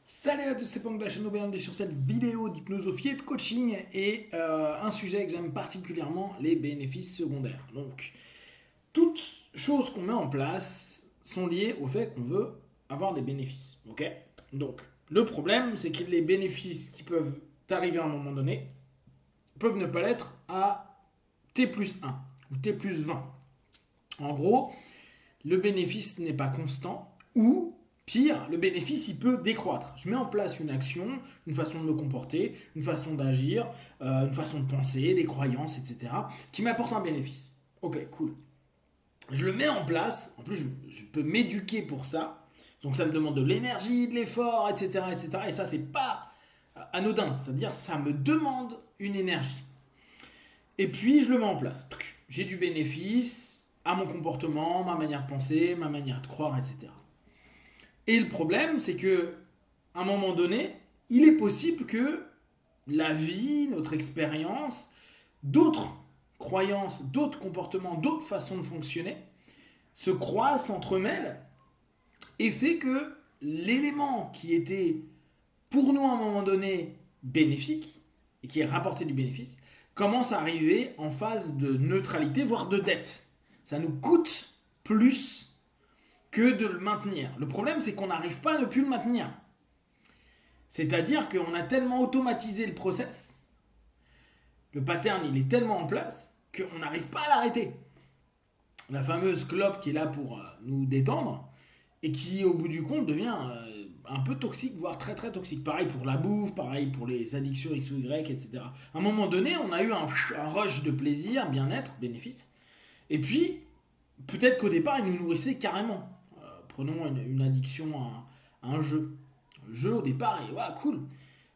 Salut à tous, c'est Pang de la chaîne OBMD sur cette vidéo d'hypnosophie et de coaching et un sujet que j'aime particulièrement, les bénéfices secondaires. Donc, toutes choses qu'on met en place sont liées au fait qu'on veut avoir des bénéfices. Ok. Donc, le problème, c'est que les bénéfices qui peuvent arriver à un moment donné peuvent ne pas l'être à T plus 1 ou T plus 20. En gros, le bénéfice n'est pas constant ou pire, le bénéfice il peut décroître. Je mets en place une action, une façon de me comporter, une façon d'agir, une façon de penser, des croyances, etc. qui m'apporte un bénéfice. Ok, cool. Je le mets en place, en plus je peux m'éduquer pour ça, donc ça me demande de l'énergie, de l'effort, etc. etc. et ça c'est pas anodin, c'est-à-dire ça me demande une énergie. Et puis je le mets en place. J'ai du bénéfice à mon comportement, ma manière de penser, ma manière de croire, etc. Et le problème, c'est que à un moment donné, il est possible que la vie, notre expérience, d'autres croyances, d'autres comportements, d'autres façons de fonctionner se croisent, s'entremêlent et fait que l'élément qui était pour nous à un moment donné bénéfique et qui est rapporté du bénéfice commence à arriver en phase de neutralité, voire de dette. Ça nous coûte plus que de le maintenir. Le problème, c'est qu'on n'arrive pas à ne plus le maintenir. C'est-à-dire qu'on a tellement automatisé le process, le pattern, il est tellement en place, qu'on n'arrive pas à l'arrêter. La fameuse clope qui est là pour nous détendre, et qui, au bout du compte, devient un peu toxique, voire très très toxique. Pareil pour la bouffe, pareil pour les addictions X ou Y, etc. À un moment donné, on a eu un rush de plaisir, bien-être, bénéfice, et puis, peut-être qu'au départ, il nous nourrissait carrément. Prenons une addiction à un jeu. Le jeu, au départ, est ouais, cool.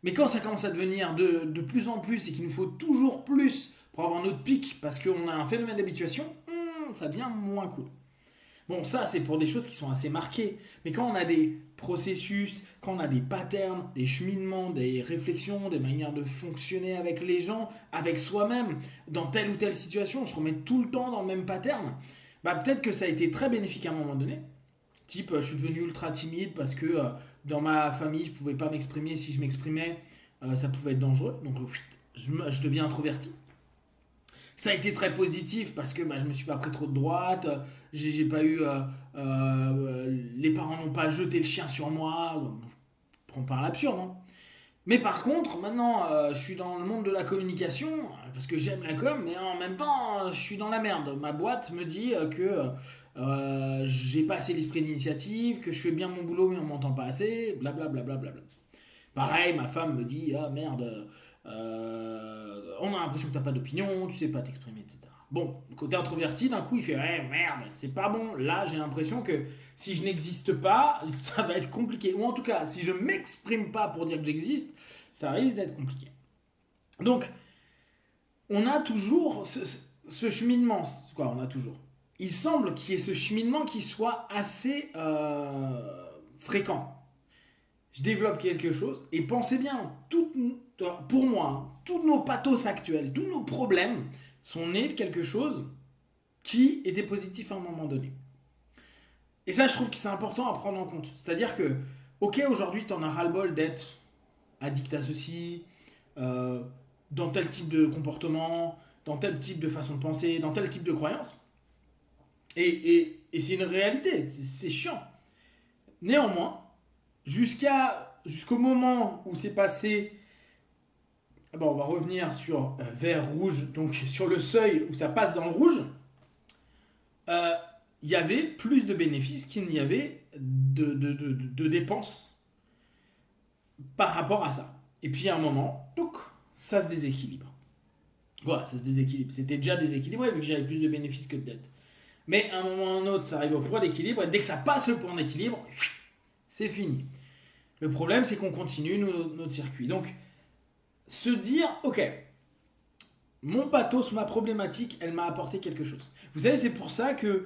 Mais quand ça commence à devenir de plus en plus et qu'il nous faut toujours plus pour avoir notre pic parce qu'on a un phénomène d'habituation, ça devient moins cool. Bon, ça, c'est pour des choses qui sont assez marquées. Mais quand on a des processus, quand on a des patterns, des cheminements, des réflexions, des manières de fonctionner avec les gens, avec soi-même, dans telle ou telle situation, on se remet tout le temps dans le même pattern, bah peut-être que ça a été très bénéfique à un moment donné. Type, je suis devenu ultra timide parce que dans ma famille, je pouvais pas m'exprimer. Si je m'exprimais, ça pouvait être dangereux. Donc, je deviens introverti. Ça a été très positif parce que bah, je me suis pas pris trop de droite. J'ai pas eu. Les parents n'ont pas jeté le chien sur moi. Je prends pas à l'absurde, hein. Mais par contre, maintenant, je suis dans le monde de la communication, parce que j'aime la com, mais en même temps, je suis dans la merde. Ma boîte me dit que j'ai pas assez l'esprit d'initiative, que je fais bien mon boulot, mais on m'entend pas assez, blablabla. Bla, bla, bla, bla. Pareil, ma femme me dit, ah merde, on a l'impression que t'as pas d'opinion, tu sais pas t'exprimer, etc. Bon, côté introverti, d'un coup, il fait, ouais, merde, c'est pas bon. Là, j'ai l'impression que si je n'existe pas, ça va être compliqué. Ou en tout cas, si je m'exprime pas pour dire que j'existe, ça risque d'être compliqué. Donc, on a toujours ce cheminement. Quoi, on a toujours. Il semble qu'il y ait ce cheminement qui soit assez fréquent. Je développe quelque chose et pensez bien, pour moi, hein, tous nos pathos actuels, tous nos problèmes sont nés de quelque chose qui était positif à un moment donné. Et ça, je trouve que c'est important à prendre en compte. C'est-à-dire que, ok, aujourd'hui, tu en as ras-le-bol d'être addict à ceci, euh, dans tel type de comportement, dans tel type de façon de penser, dans tel type de croyance. Et c'est une réalité, c'est chiant. Néanmoins, jusqu'au moment où c'est passé, bon, on va revenir sur vert, rouge, donc sur le seuil où ça passe dans le rouge, euh, il y avait plus de bénéfices qu'il n'y avait de dépenses par rapport à ça. Et puis à un moment, ça se déséquilibre. Voilà, ça se déséquilibre. C'était déjà déséquilibré vu que j'avais plus de bénéfices que de dettes. Mais à un moment ou à un autre, ça arrive au point d'équilibre, et dès que ça passe le point d'équilibre, c'est fini. Le problème, c'est qu'on continue notre circuit. Donc, se dire, ok, mon pathos, ma problématique, elle m'a apporté quelque chose. Vous savez, c'est pour ça que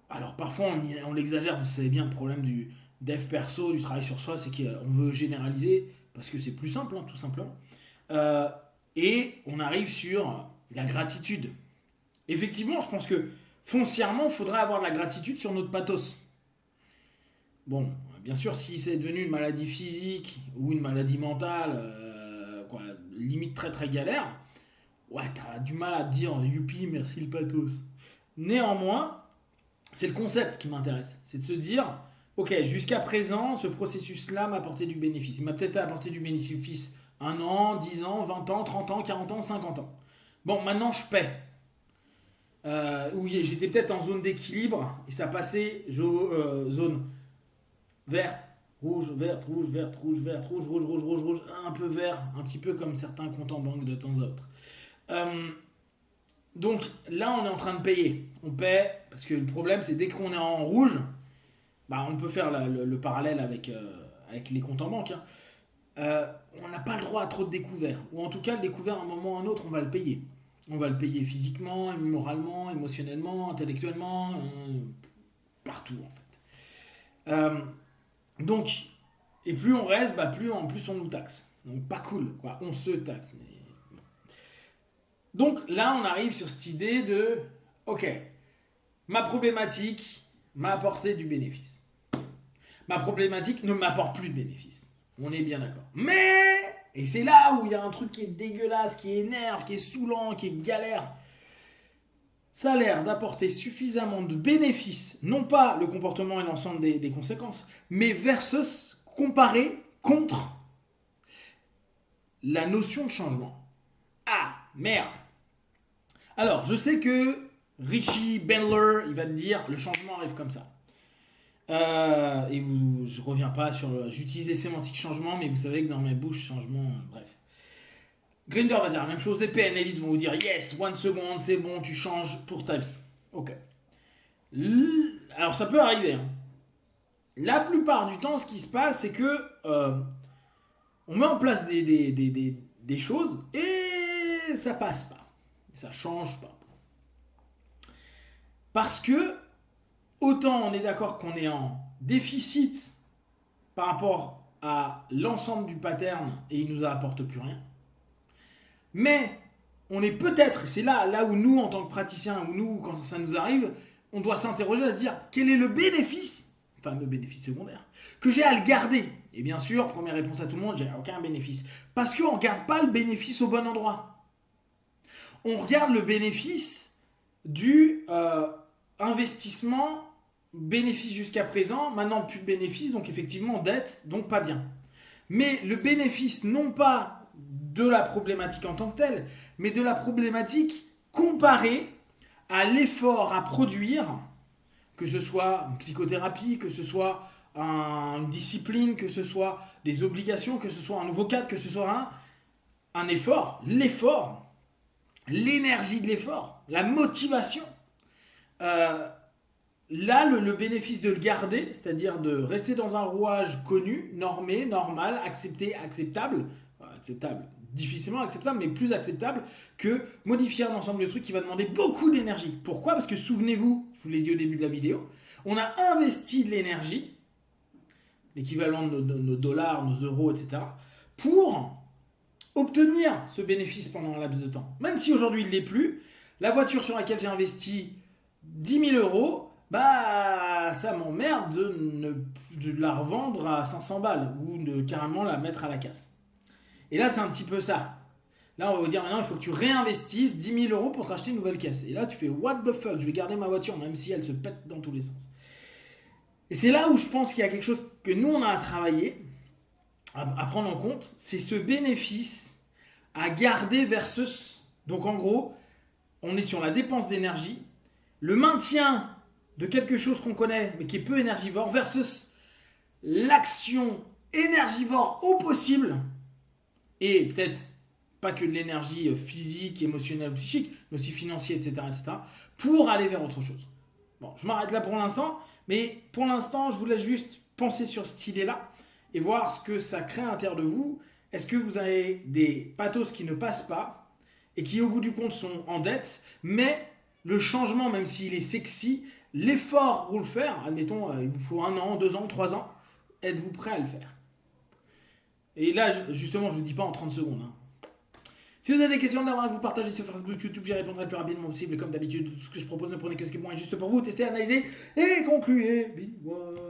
alors parfois on l'exagère, vous savez bien le problème du dev perso, du travail sur soi, c'est qu'on veut généraliser parce que c'est plus simple, hein, tout simplement. Euh, et on arrive sur la gratitude. Effectivement, je pense que foncièrement, il faudrait avoir de la gratitude sur notre pathos. Bon, bien sûr, si c'est devenu une maladie physique ou une maladie mentale, limite très très galère, ouais, t'as du mal à te dire youpi, merci le pathos. Néanmoins, c'est le concept qui m'intéresse. C'est de se dire, ok, jusqu'à présent, ce processus-là m'a apporté du bénéfice. Il m'a peut-être apporté du bénéfice 1 an, 10 ans, 20 ans, 30 ans, 40 ans, 50 ans. Bon, maintenant je paie. Où j'étais peut-être en zone d'équilibre et ça passait zone verte, rouge, verte, rouge, verte, rouge, verte, rouge, rouge, rouge, rouge, rouge, un peu vert, un petit peu comme certains comptes en banque de temps à autre. Donc là, on est en train de payer. On paie parce que le problème, c'est dès qu'on est en rouge, bah, on peut faire le parallèle avec les comptes en banque. Hein. On n'a pas le droit à trop de découverts. Ou en tout cas, le découvert, à un moment ou à un autre, on va le payer. On va le payer physiquement, moralement, émotionnellement, intellectuellement, partout en fait. Donc, et plus on reste, bah, plus en plus on nous taxe. Donc pas cool, quoi. On se taxe. Mais... Donc là, on arrive sur cette idée de, ok, ma problématique m'a apporté du bénéfice. Ma problématique ne m'apporte plus de bénéfice. On est bien d'accord. Mais, et c'est là où il y a un truc qui est dégueulasse, qui énerve, qui est saoulant, qui est galère. Ça a l'air d'apporter suffisamment de bénéfices, non pas le comportement et l'ensemble des conséquences, mais versus comparé contre la notion de changement. Ah, merde. Alors, je sais que Richie Bandler, il va te dire, le changement arrive comme ça. Je reviens pas sur j'utilisais sémantique changement, mais vous savez que dans mes bouches, changement, bref. Grinder va dire la même chose, les PNListes vont vous dire yes, 1 seconde, c'est bon, tu changes pour ta vie. Ok. Alors ça peut arriver. Hein. La plupart du temps, ce qui se passe, c'est que on met en place des choses et ça passe pas. Ça change pas. Parce que autant on est d'accord qu'on est en déficit par rapport à l'ensemble du pattern et il nous apporte plus rien. Mais on est peut-être, c'est là où nous, en tant que praticiens, ou nous, quand ça nous arrive, on doit s'interroger à se dire quel est le bénéfice, fameux bénéfice secondaire, que j'ai à le garder. Et bien sûr, première réponse à tout le monde, j'ai aucun bénéfice. Parce qu'on ne regarde pas le bénéfice au bon endroit. On regarde le bénéfice du investissement, bénéfice jusqu'à présent, maintenant plus de bénéfice, donc effectivement dette, donc pas bien. Mais le bénéfice, non pas de la problématique en tant que telle, mais de la problématique comparée à l'effort à produire, que ce soit une psychothérapie, que ce soit une discipline, que ce soit des obligations, que ce soit un nouveau cadre, que ce soit un effort, l'effort, l'énergie de l'effort, la motivation. Là, le bénéfice de le garder, c'est-à-dire de rester dans un rouage connu, normé, normal, accepté, acceptable, difficilement acceptable, mais plus acceptable que modifier un ensemble de trucs qui va demander beaucoup d'énergie. Pourquoi ? Parce que souvenez-vous, je vous l'ai dit au début de la vidéo, on a investi de l'énergie, l'équivalent de nos dollars, nos euros, etc., pour obtenir ce bénéfice pendant un laps de temps. Même si aujourd'hui il ne l'est plus, la voiture sur laquelle j'ai investi 10 000 euros, bah ça m'emmerde de la revendre à 500 balles ou de carrément la mettre à la casse. Et là, c'est un petit peu ça. Là, on va vous dire maintenant, il faut que tu réinvestisses 10 000 euros pour te racheter une nouvelle caisse. Et là, tu fais what the fuck, je vais garder ma voiture même si elle se pète dans tous les sens. Et c'est là où je pense qu'il y a quelque chose que nous, on a à travailler, à prendre en compte, c'est ce bénéfice à garder versus. Donc en gros, on est sur la dépense d'énergie, le maintien de quelque chose qu'on connaît mais qui est peu énergivore versus l'action énergivore au possible. Et peut-être pas que de l'énergie physique, émotionnelle, psychique, mais aussi financière, etc., pour aller vers autre chose. Bon, je m'arrête là pour l'instant, mais pour l'instant, je vous laisse juste penser sur cette idée-là et voir ce que ça crée à l'intérieur de vous. Est-ce que vous avez des pathos qui ne passent pas et qui, au bout du compte, sont en dette, mais le changement, même s'il est sexy, l'effort pour le faire, admettons, il vous faut 1 an, 2 ans, 3 ans, êtes-vous prêt à le faire ? Et là, justement, je ne vous dis pas en 30 secondes. Hein. Si vous avez des questions à vous partager sur Facebook, YouTube, j'y répondrai le plus rapidement possible. Et comme d'habitude, tout ce que je propose ne prenez que ce qui est bon et juste pour vous. Testez, analysez et concluez. Be one.